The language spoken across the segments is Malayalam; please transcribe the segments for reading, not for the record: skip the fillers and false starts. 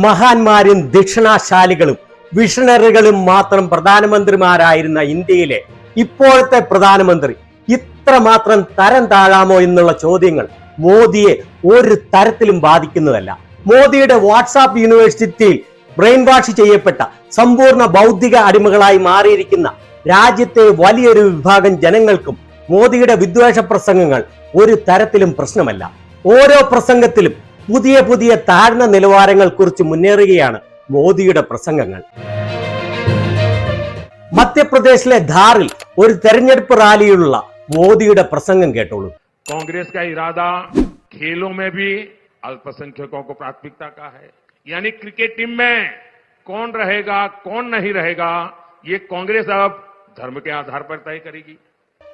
മഹാന്മാരും ദക്ഷിണാശാലികളും വിഷണറികളും മാത്രം പ്രധാനമന്ത്രിമാരായിരുന്ന ഇന്ത്യയിലെ ഇപ്പോഴത്തെ പ്രധാനമന്ത്രി ഇത്രമാത്രം തരം താഴാമോ എന്നുള്ള ചോദ്യങ്ങൾ മോദിയെ ഒരു തരത്തിലും ബാധിക്കുന്നതല്ല. മോദിയുടെ വാട്സാപ്പ് യൂണിവേഴ്സിറ്റിയിൽ ബ്രെയിൻ വാഷ് ചെയ്യപ്പെട്ട സമ്പൂർണ്ണ ബൗദ്ധിക അടിമകളായി മാറിയിരിക്കുന്ന രാജ്യത്തെ വലിയൊരു വിഭാഗം ജനങ്ങൾക്കും മോദിയുടെ വിദ്വേഷ പ്രസംഗങ്ങൾ ഒരു തരത്തിലും പ്രശ്നമല്ല. ഓരോ പ്രസംഗത്തിലും പുതിയ പുതിയ താഴ്ന്ന നിലവാരങ്ങൾ കുറിച്ച് മുന്നേറുകയാണ് മോദിയുടെ പ്രസംഗങ്ങൾ. മധ്യപ്രദേശിലെ ധാറിൽ ഒരു തെരഞ്ഞെടുപ്പ് റാലിയിലുള്ള മോദിയുടെ പ്രസംഗം കേട്ടോളൂ. कांग्रेस का इरादा खेलों में भी अल्पसंख्यकों को प्राथमिकता का है, यानी क्रिकेट टीम में कौन रहेगा कौन नहीं रहेगा ये कांग्रेस अब धर्म के आधार पर तय करेगी.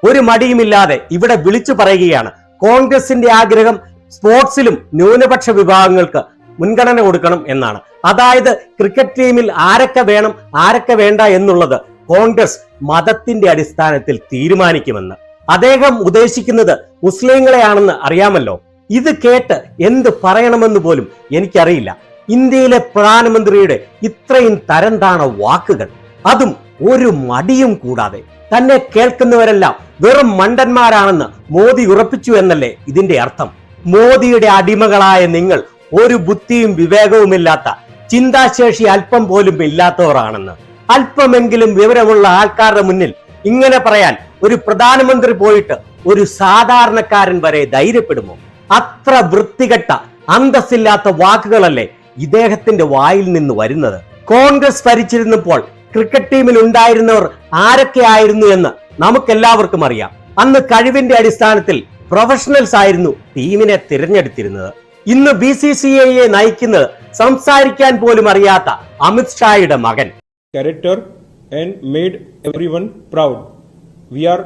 ഒരു മടിയുമില്ലാതെ ഇവിടെ വിളിച്ചു പറയുകയാണ് കോൺഗ്രസിന്റെ ആഗ്രഹം സ്പോർട്സിലും ന്യൂനപക്ഷ വിഭാഗങ്ങൾക്ക് മുൻഗണന കൊടുക്കണം എന്നാണ്. അതായത് ക്രിക്കറ്റ് ടീമിൽ ആരൊക്കെ വേണം ആരൊക്കെ വേണ്ട എന്നുള്ളത് കോൺഗ്രസ് മതത്തിന്റെ അടിസ്ഥാനത്തിൽ തീരുമാനിക്കുമെന്ന്. അദ്ദേഹം ഉദ്ദേശിക്കുന്നത് മുസ്ലിങ്ങളെയാണെന്ന് അറിയാമല്ലോ. ഇത് കേട്ട് എന്ത് പറയണമെന്ന് പോലും എനിക്കറിയില്ല. ഇന്ത്യയിലെ പ്രധാനമന്ത്രിയുടെ ഇത്രയും തരം താണ വാക്കുകൾ, അതും ഒരു മടിയും കൂടാതെ. തന്നെ കേൾക്കുന്നവരെല്ലാം വെറും മണ്ടന്മാരാണെന്ന് മോദി ഉറപ്പിച്ചു എന്നല്ലേ ഇതിന്റെ അർത്ഥം? മോദിയുടെ അടിമകളായ നിങ്ങൾ ഒരു ബുദ്ധിയും വിവേകവുമില്ലാത്ത, ചിന്താശേഷി അല്പം പോലും ഇല്ലാത്തവരാണെന്ന്. അല്പമെങ്കിലും വിവരമുള്ള ആൾക്കാരുടെ മുന്നിൽ ഇങ്ങനെ പറയാൻ ഒരു പ്രധാനമന്ത്രി പോയിട്ട് ഒരു സാധാരണക്കാരൻ വരെ ധൈര്യപ്പെടുമോ? അത്ര വൃത്തികെട്ട അന്തസ്സില്ലാത്ത വാക്കുകളല്ലേ ഇദ്ദേഹത്തിന്റെ വായിൽ നിന്ന് വരുന്നത്. കോൺഗ്രസ് ഭരിച്ചിരുന്നപ്പോൾ ക്രിക്കറ്റ് ടീമിൽ ഉണ്ടായിരുന്നവർ ആരൊക്കെയായിരുന്നു എന്ന് നമുക്കെല്ലാവർക്കും അറിയാം. അന്ന് കഴിവിന്റെ അടിസ്ഥാനത്തിൽ പ്രൊഫഷണൽസ് ആയിരുന്നു ടീമിനെ തിരഞ്ഞെടുത്തിരുന്നത്. ഇന്ന് BCCIയെ നയിക്കുന്നത് സംസാരിക്കാൻ പോലും അറിയാത്ത അമിത് ഷായുടെ മകൻ. Character and made everyone proud. We are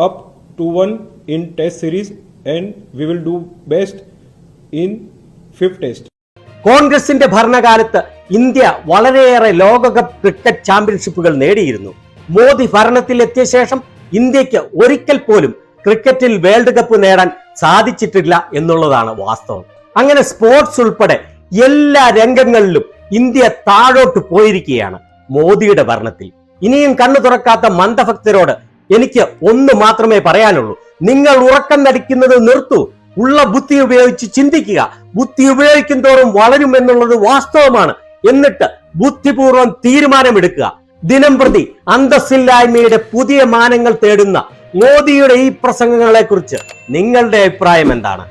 up to 1 in test series and we will do best in 5th test. കോൺഗ്രസിന്റെ ഭരണകാലത്ത് ഇന്ത്യ വളരെയേറെ ലോകകപ്പ് ക്രിക്കറ്റ് ചാമ്പ്യൻഷിപ്പുകൾ നേടിയിരുന്നു. മോദി ഭരണത്തിലെത്തിയ ശേഷം ഇന്ത്യക്ക് ഒരിക്കൽ പോലും ക്രിക്കറ്റിൽ വേൾഡ് കപ്പ് നേടാൻ സാധിച്ചിട്ടില്ല എന്നുള്ളതാണ് വാസ്തവം. അങ്ങനെ സ്പോർട്സ് ഉൾപ്പെടെ എല്ലാ രംഗങ്ങളിലും ഇന്ത്യ താഴോട്ട് പോയിരിക്കുകയാണ് മോദിയുടെ ഭരണത്തിൽ. ഇനിയും കണ്ണു തുറക്കാത്ത മന്ദഭക്തരോട് എനിക്ക് ഒന്ന് മാത്രമേ പറയാനുള്ളൂ. നിങ്ങൾ ഉറക്കം നടിക്കുന്നത് നിർത്തൂ. ഉള്ള ബുദ്ധി ഉപയോഗിച്ച് ചിന്തിക്കുക. ബുദ്ധി ഉപയോഗിക്കും തോറും വളരും എന്നുള്ളത് വാസ്തവമാണ്. എന്നിട്ട് ബുദ്ധിപൂർവം തീരുമാനമെടുക്കുക. ദിനം പ്രതി അന്തസ്സില്ലായ്മയുടെ പുതിയ മാനങ്ങൾ തേടുന്ന മോദിയുടെ ഈ പ്രസംഗങ്ങളെ കുറിച്ച് നിങ്ങളുടെ അഭിപ്രായം എന്താണ്?